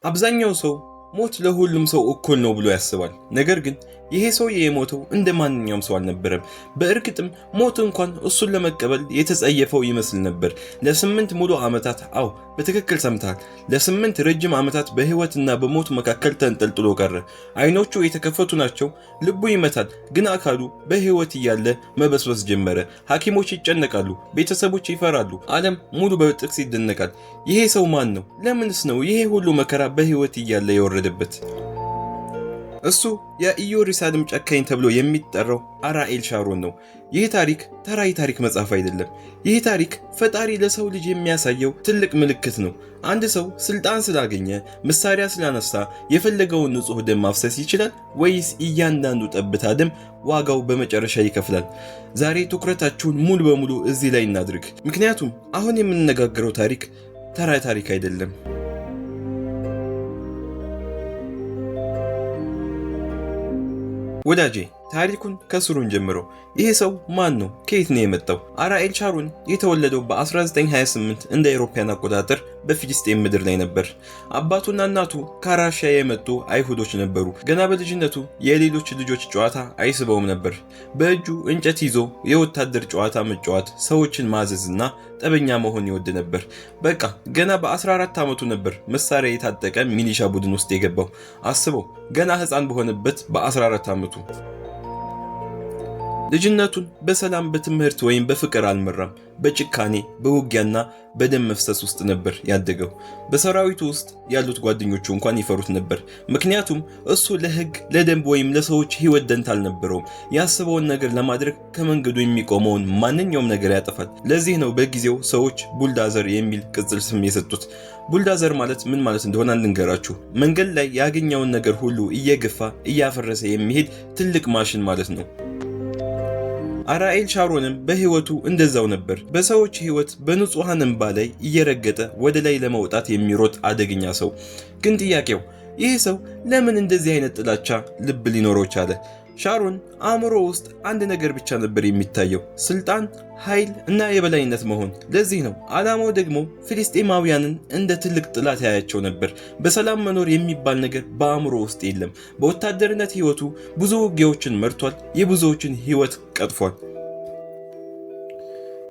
አብዛኛው ሰው ሞት ለሁሉም ሰው እኩል ነው ብሎ ያስባል። ነገር ግን ይሄ ሰውዬ የሞተው እንደ ማንኛውም ሰው አልነበረም። በእርግጥም ሞት እንኳን እሱን ለመቀበል የተጸየፈው ይመስል ነበር። ለ8 ሙሉ ዓመታት፣ አዎ በትክክል ሰምተሃል፣ ለ8 ረጅም ዓመታት በህይወትና በሞት መካከል ተንጠልጥሎ ቀረ። አይኖቹ የተከፈቱ ናቸው፣ ልቡ ይመታል፣ ግን አካሉ በህይወት እያለ መበስበስ ጀመረ። ሐኪሞች ይጨነቃሉ፣ ቤተሰቦች ይፈራሉ፣ ዓለም ሙሉ በጥቅስ ይደነቃል። ይሄ ሰው ማን ነው? ለምንስ ነው ይሄ ሁሉ መከራ በህይወት እያለ የወረደበት? እሱ የኢየሩሳሌም ጨካኝ ተብሎ የሚጠራው አራኤል ሻሮን ነው። ይህ ታሪክ ተራ የታሪክ መጽሐፍ አይደለም። ይህ ታሪክ ፈጣሪ ለሰው ልጅ የሚያሳየው ትልቅ ምልክት ነው። አንድ ሰው ስልጣን ስላገኘ፣ መሳሪያ ስላነሳ የፈለገውን ንጹህ ደም ማፍሰስ ይችላል ወይስ እያንዳንዱ ጠብታ ደም ዋጋው በመጨረሻ ይከፍላል? ዛሬ ትኩረታችሁን ሙሉ በሙሉ እዚህ ላይ እናድርግ። ምክንያቱም አሁን የምንነጋገረው ታሪክ ተራ ታሪክ አይደለም። ወዳጄ ታሪኩን ከስሩን ጀምሮ ይሄ ሰው ማን ነው? ከየት ነው የመጣው? አራኤል ሻሮን የተወለደው በ1928 እንደ አውሮፓውያን አቆጣጠር በፊሊስጤም ምድር ላይ ነበር። አባቱና እናቱ ከራሺያ የመጡ አይሁዶች ነበሩ። ገና በልጅነቱ የሌሎች ልጆች ጨዋታ አይስበውም ነበር። በእጁ እንጨት ይዞ የወታደር ጨዋታ መጫወት፣ ሰዎችን ማዘዝና ጠበኛ መሆን ይወድ ነበር። በቃ ገና በ14 ዓመቱ ነበር መሳሪያ የታጠቀ ሚሊሻ ቡድን ውስጥ የገባው። አስበው፣ ገና ሕፃን በሆነበት በ14 ዓመቱ። ልጅነቱን በሰላም በትምህርት ወይም በፍቅር አልመራም። በጭካኔ በውጊያና በደም መፍሰስ ውስጥ ነበር ያደገው። በሰራዊቱ ውስጥ ያሉት ጓደኞቹ እንኳን ይፈሩት ነበር። ምክንያቱም እሱ ለህግ፣ ለደንብ ወይም ለሰዎች ህይወት ደንታ አልነበረውም። ያስበውን ነገር ለማድረግ ከመንገዱ የሚቆመውን ማንኛውም ነገር ያጠፋል። ለዚህ ነው በጊዜው ሰዎች ቡልዳዘር የሚል ቅጽል ስም የሰጡት። ቡልዳዘር ማለት ምን ማለት እንደሆነ ልንገራችሁ። መንገድ ላይ ያገኘውን ነገር ሁሉ እየገፋ እያፈረሰ የሚሄድ ትልቅ ማሽን ማለት ነው። አራኤል ሻሮንም በህይወቱ እንደዛው ነበር። በሰዎች ህይወት በንጹሃን እንባ ላይ እየረገጠ ወደ ላይ ለመውጣት የሚሮጥ አደገኛ ሰው። ግን ጥያቄው ይህ ሰው ለምን እንደዚህ አይነት ጥላቻ ልብ ሊኖረው ቻለ? ሻሮን አእምሮ ውስጥ አንድ ነገር ብቻ ነበር የሚታየው፣ ስልጣን፣ ኃይል እና የበላይነት መሆን። ለዚህ ነው ዓላማው ደግሞ ፍልስጤማውያንን እንደ ትልቅ ጥላት ያያቸው ነበር። በሰላም መኖር የሚባል ነገር በአእምሮ ውስጥ የለም። በወታደርነት ህይወቱ ብዙ ውጊያዎችን መርቷል፣ የብዙዎችን ህይወት ቀጥፏል።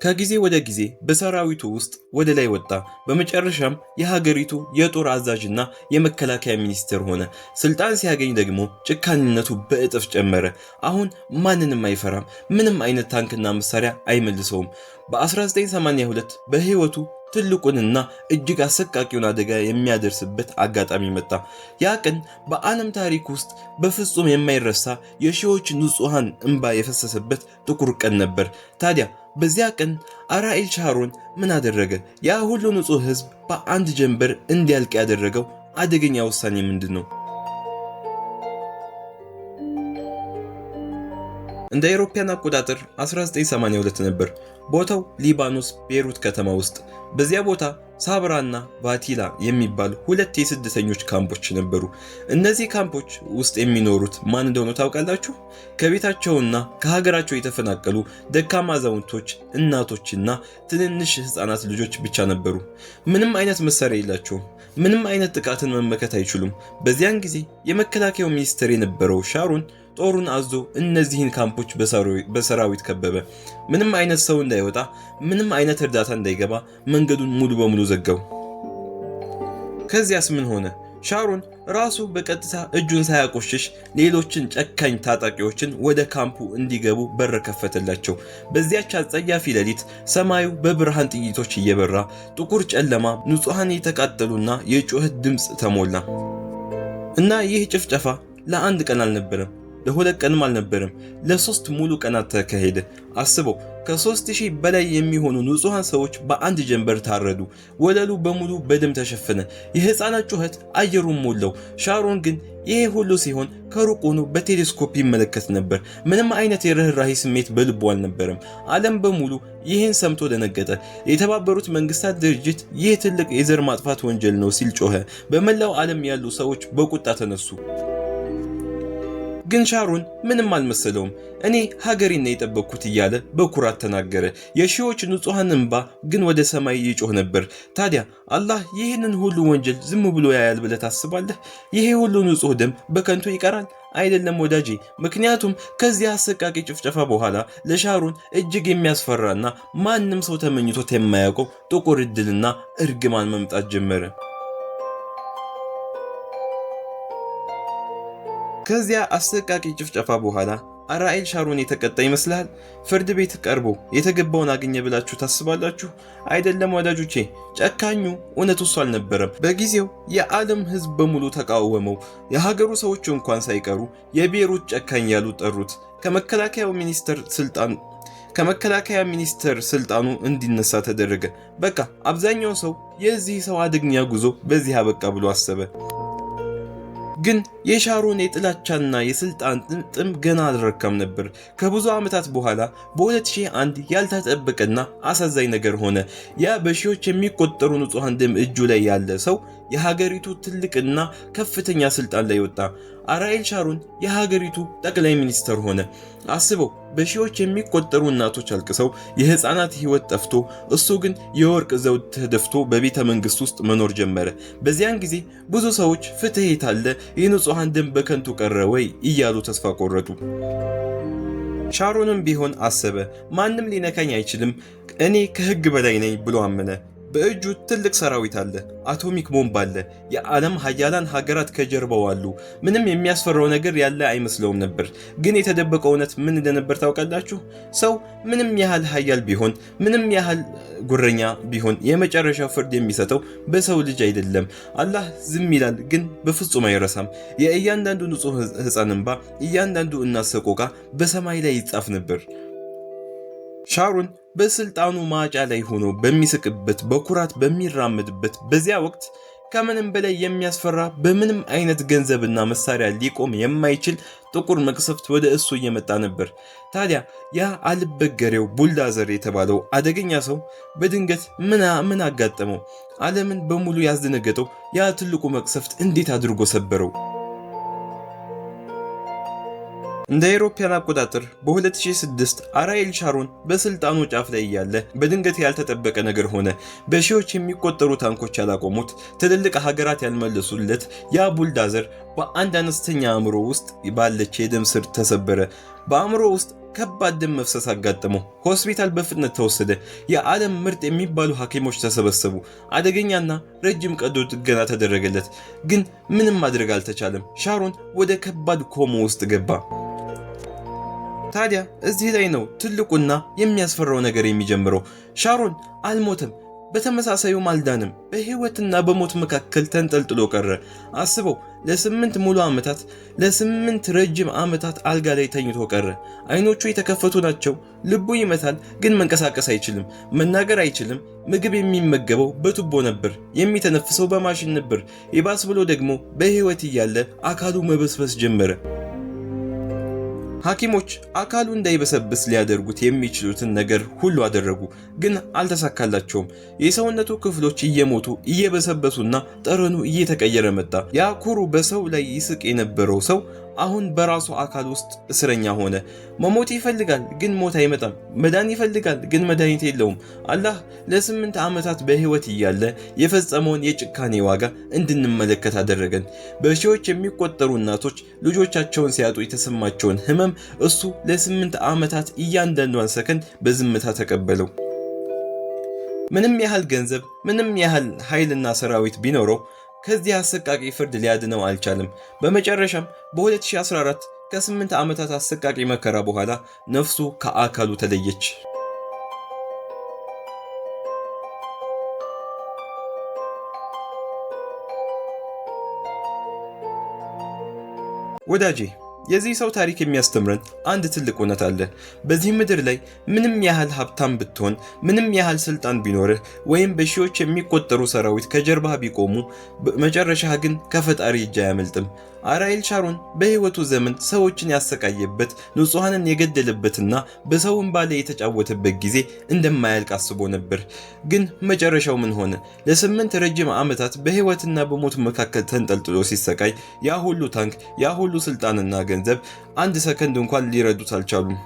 ከጊዜ ወደ ጊዜ በሰራዊቱ ውስጥ ወደ ላይ ወጣ። በመጨረሻም የሀገሪቱ የጦር አዛዥና የመከላከያ ሚኒስትር ሆነ። ስልጣን ሲያገኝ ደግሞ ጭካኔነቱ በእጥፍ ጨመረ። አሁን ማንንም አይፈራም። ምንም አይነት ታንክና መሳሪያ አይመልሰውም። በ1982 በህይወቱ ትልቁንና እጅግ አሰቃቂውን አደጋ የሚያደርስበት አጋጣሚ መጣ። ያ ቀን በዓለም ታሪክ ውስጥ በፍጹም የማይረሳ የሺዎች ንጹሃን እንባ የፈሰሰበት ጥቁር ቀን ነበር። ታዲያ በዚያ ቀን አራኤል ሻሮን ምን አደረገ? ያ ሁሉ ንጹህ ህዝብ በአንድ ጀንበር እንዲያልቅ ያደረገው አደገኛ ውሳኔ ምንድን ነው? እንደ አውሮፓውያን አቆጣጠር 1982 ነበር። ቦታው ሊባኖስ ቤይሩት ከተማ ውስጥ። በዚያ ቦታ ሳብራና ቫቲላ የሚባሉ ሁለት የስደተኞች ካምፖች ነበሩ። እነዚህ ካምፖች ውስጥ የሚኖሩት ማን እንደሆኑ ታውቃላችሁ? ከቤታቸውና ከሀገራቸው የተፈናቀሉ ደካማ አዛውንቶች፣ እናቶችና ትንንሽ ህፃናት ልጆች ብቻ ነበሩ። ምንም አይነት መሳሪያ የላቸውም። ምንም አይነት ጥቃትን መመከት አይችሉም። በዚያን ጊዜ የመከላከያው ሚኒስትር የነበረው ሻሮን ጦሩን አዞ እነዚህን ካምፖች በሰራዊት ከበበ። ምንም አይነት ሰው እንዳይወጣ፣ ምንም አይነት እርዳታ እንዳይገባ መንገዱን ሙሉ በሙሉ ዘጋው። ከዚያስ ምን ሆነ? ሻሮን ራሱ በቀጥታ እጁን ሳያቆሽሽ ሌሎችን ጨካኝ ታጣቂዎችን ወደ ካምፑ እንዲገቡ በር ከፈተላቸው። በዚያች አጸያፊ ሌሊት ሰማዩ በብርሃን ጥይቶች እየበራ፣ ጥቁር ጨለማ፣ ንጹሃን የተቃጠሉና የጩኸት ድምፅ ተሞላ። እና ይህ ጭፍጨፋ ለአንድ ቀን አልነበረም፣ ለሁለት ቀንም አልነበረም፣ ለ3 ሙሉ ቀናት ተካሄደ። አስበው፣ ከ3000 በላይ የሚሆኑ ንጹሃን ሰዎች በአንድ ጀንበር ታረዱ። ወለሉ በሙሉ በደም ተሸፈነ። የህፃናት ጩኸት አየሩን ሞላው። ሻሮን ግን ይሄ ሁሉ ሲሆን ከሩቅ ሆኖ በቴሌስኮፕ ይመለከት ነበር። ምንም አይነት የርህራሄ ስሜት በልቡ አልነበረም። ዓለም በሙሉ ይህን ሰምቶ ደነገጠ። የተባበሩት መንግስታት ድርጅት ይህ ትልቅ የዘር ማጥፋት ወንጀል ነው ሲል ጮኸ። በመላው ዓለም ያሉ ሰዎች በቁጣ ተነሱ። ግን ሻሮን ምንም አልመሰለውም። እኔ ሀገሬን ነው የጠበቅኩት እያለ በኩራት ተናገረ። የሺዎች ንጹሃን እንባ ግን ወደ ሰማይ ይጮህ ነበር። ታዲያ አላህ ይህንን ሁሉ ወንጀል ዝም ብሎ ያያል ብለህ ታስባለህ? ይሄ ሁሉ ንጹህ ደም በከንቱ ይቀራል? አይደለም ወዳጄ። ምክንያቱም ከዚህ አሰቃቂ ጭፍጨፋ በኋላ ለሻሮን እጅግ የሚያስፈራና ማንም ሰው ተመኝቶት የማያውቀው ጥቁር እድልና እርግማን መምጣት ጀመረ። ከዚያ አሰቃቂ ጭፍጨፋ በኋላ አራኤል ሻሮን የተቀጣ ይመስላል? ፍርድ ቤት ቀርቦ የተገባውን አገኘ ብላችሁ ታስባላችሁ? አይደለም ወዳጆቼ። ጨካኙ እውነቱ እሱ አልነበረም። በጊዜው የዓለም ሕዝብ በሙሉ ተቃወመው። የሀገሩ ሰዎች እንኳን ሳይቀሩ የቤሩት ጨካኝ ያሉ ጠሩት። ከመከላከያ ሚኒስተር ስልጣኑ እንዲነሳ ተደረገ። በቃ አብዛኛው ሰው የዚህ ሰው አደገኛ ጉዞ በዚህ አበቃ ብሎ አሰበ። ግን የሻሮን የጥላቻና የስልጣን ጥም ገና አልረካም ነበር። ከብዙ ዓመታት በኋላ በ2001 ያልተጠበቀና አሳዛኝ ነገር ሆነ። ያ በሺዎች የሚቆጠሩ ንጹሃን ደም እጁ ላይ ያለ ሰው የሀገሪቱ ትልቅና ከፍተኛ ስልጣን ላይ ወጣ። አራኤል ሻሮን የሀገሪቱ ጠቅላይ ሚኒስተር ሆነ። አስበው፣ በሺዎች የሚቆጠሩ እናቶች አልቅሰው የህፃናት ህይወት ጠፍቶ፣ እሱ ግን የወርቅ ዘውድ ተደፍቶ በቤተ መንግስት ውስጥ መኖር ጀመረ። በዚያን ጊዜ ብዙ ሰዎች ፍትህ የታለ? የንጹሃን ደም በከንቱ ቀረ ወይ እያሉ ተስፋ ቆረጡ። ሻሮንም ቢሆን አሰበ፣ ማንም ሊነካኝ አይችልም፣ እኔ ከህግ በላይ ነኝ ብሎ አመነ። በእጁ ትልቅ ሰራዊት አለ፣ አቶሚክ ቦምብ አለ፣ የዓለም ሀያላን ሀገራት ከጀርባው አሉ። ምንም የሚያስፈራው ነገር ያለ አይመስለውም ነበር። ግን የተደበቀው እውነት ምን እንደነበር ታውቃላችሁ? ሰው ምንም ያህል ሀያል ቢሆን፣ ምንም ያህል ጉረኛ ቢሆን የመጨረሻው ፍርድ የሚሰጠው በሰው ልጅ አይደለም። አላህ ዝም ይላል፣ ግን በፍጹም አይረሳም። የእያንዳንዱ ንጹህ ህፃን እንባ፣ እያንዳንዱ እናት ሰቆቃ በሰማይ ላይ ይጻፍ ነበር። ሻሮን በስልጣኑ ማጫ ላይ ሆኖ በሚስቅበት በኩራት በሚራመድበት በዚያ ወቅት ከምንም በላይ የሚያስፈራ በምንም አይነት ገንዘብና መሳሪያ ሊቆም የማይችል ጥቁር መቅሰፍት ወደ እሱ እየመጣ ነበር። ታዲያ ያ አልበገሬው ቡልዳዘር የተባለው አደገኛ ሰው በድንገት ምን አጋጠመው? ዓለምን በሙሉ ያስደነገጠው ያ ትልቁ መቅሰፍት እንዴት አድርጎ ሰበረው? እንደ አውሮፓውያን አቆጣጠር በ2006 አራኤል ሻሮን በስልጣኑ ጫፍ ላይ እያለ በድንገት ያልተጠበቀ ነገር ሆነ። በሺዎች የሚቆጠሩ ታንኮች ያላቆሙት፣ ትልልቅ ሀገራት ያልመለሱለት ያ ቡልዳዘር በአንድ አነስተኛ አእምሮ ውስጥ ባለች የደም ስር ተሰበረ። በአእምሮ ውስጥ ከባድ ደም መፍሰስ አጋጠመው። ሆስፒታል በፍጥነት ተወሰደ። የዓለም ምርጥ የሚባሉ ሐኪሞች ተሰበሰቡ። አደገኛና ረጅም ቀዶ ጥገና ተደረገለት። ግን ምንም ማድረግ አልተቻለም። ሻሮን ወደ ከባድ ኮማ ውስጥ ገባ። ታዲያ እዚህ ላይ ነው ትልቁና የሚያስፈራው ነገር የሚጀምረው። ሻሮን አልሞተም፣ በተመሳሳዩም አልዳንም። በህይወትና በሞት መካከል ተንጠልጥሎ ቀረ። አስበው፣ ለ8 ሙሉ ዓመታት፣ ለ8 ረጅም ዓመታት አልጋ ላይ ተኝቶ ቀረ። አይኖቹ የተከፈቱ ናቸው። ልቡ ይመታል፣ ግን መንቀሳቀስ አይችልም። መናገር አይችልም። ምግብ የሚመገበው በቱቦ ነበር። የሚተነፍሰው በማሽን ነበር። ይባስ ብሎ ደግሞ በህይወት እያለ አካሉ መበስበስ ጀመረ። ሐኪሞች አካሉ እንዳይበሰብስ ሊያደርጉት የሚችሉትን ነገር ሁሉ አደረጉ፣ ግን አልተሳካላቸውም። የሰውነቱ ክፍሎች እየሞቱ እየበሰበሱና ጠረኑ እየተቀየረ መጣ። ያ ኩሩ በሰው ላይ ይስቅ የነበረው ሰው አሁን በራሱ አካል ውስጥ እስረኛ ሆነ። መሞት ይፈልጋል፣ ግን ሞት አይመጣም። መዳን ይፈልጋል፣ ግን መድኃኒት የለውም። አላህ ለ8 ዓመታት በህይወት እያለ የፈጸመውን የጭካኔ ዋጋ እንድንመለከት አደረገን። በሺዎች የሚቆጠሩ እናቶች ልጆቻቸውን ሲያጡ የተሰማቸውን ህመም እሱ ለ8 ዓመታት እያንዳንዷን ሰከንድ በዝምታ ተቀበለው። ምንም ያህል ገንዘብ፣ ምንም ያህል ኃይልና ሰራዊት ቢኖረው ከዚህ አሰቃቂ ፍርድ ሊያድነው አልቻለም። በመጨረሻም በ2014 ከ8 ዓመታት አሰቃቂ መከራ በኋላ ነፍሱ ከአካሉ ተለየች። ወዳጄ፣ የዚህ ሰው ታሪክ የሚያስተምረን አንድ ትልቅ እውነት አለ። በዚህ ምድር ላይ ምንም ያህል ሀብታም ብትሆን፣ ምንም ያህል ስልጣን ቢኖርህ፣ ወይም በሺዎች የሚቆጠሩ ሰራዊት ከጀርባህ ቢቆሙ፣ መጨረሻህ ግን ከፈጣሪ እጅ አያመልጥም። አራኤል ሻሮን በህይወቱ ዘመን ሰዎችን ያሰቃየበት፣ ንጹሃንን የገደለበትና በሰው እንባ ላይ የተጫወተበት ጊዜ እንደማያልቅ አስቦ ነበር። ግን መጨረሻው ምን ሆነ? ለ8 ረጅም ዓመታት በህይወትና በሞት መካከል ተንጠልጥሎ ሲሰቃይ ያ ሁሉ ታንክ፣ ያ ሁሉ ስልጣንና ገንዘብ አንድ ሰከንድ እንኳን ሊረዱት አልቻሉም።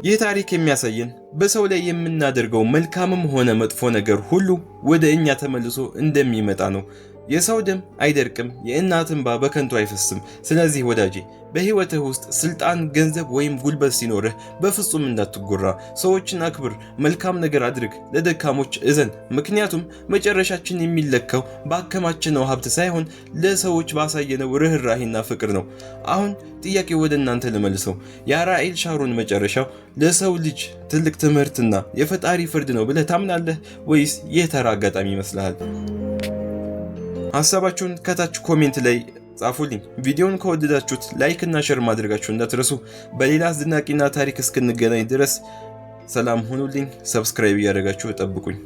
ይህ ታሪክ የሚያሳየን በሰው ላይ የምናደርገው መልካምም ሆነ መጥፎ ነገር ሁሉ ወደ እኛ ተመልሶ እንደሚመጣ ነው። የሰው ደም አይደርቅም፣ የእናት እንባ በከንቱ አይፈስም። ስለዚህ ወዳጄ በህይወትህ ውስጥ ስልጣን፣ ገንዘብ ወይም ጉልበት ሲኖርህ በፍጹም እንዳትጎራ። ሰዎችን አክብር፣ መልካም ነገር አድርግ፣ ለደካሞች እዘን። ምክንያቱም መጨረሻችን የሚለካው ባከማችነው ሀብት ሳይሆን ለሰዎች ባሳየነው ርህራሄና ፍቅር ነው። አሁን ጥያቄ ወደ እናንተ ልመልሰው። የአራኤል ሻሮን መጨረሻው ለሰው ልጅ ትልቅ ትምህርትና የፈጣሪ ፍርድ ነው ብለህ ታምናለህ ወይስ የተራ አጋጣሚ ይመስልሃል? ሐሳባችሁን ከታች ኮሜንት ላይ ጻፉልኝ። ቪዲዮውን ከወደዳችሁት ላይክ እና ሼር ማድረጋችሁን እንዳትረሱ። በሌላ አስደናቂና ታሪክ እስክንገናኝ ድረስ ሰላም ሁኑልኝ። ሰብስክራይብ እያደረጋችሁ ጠብቁኝ።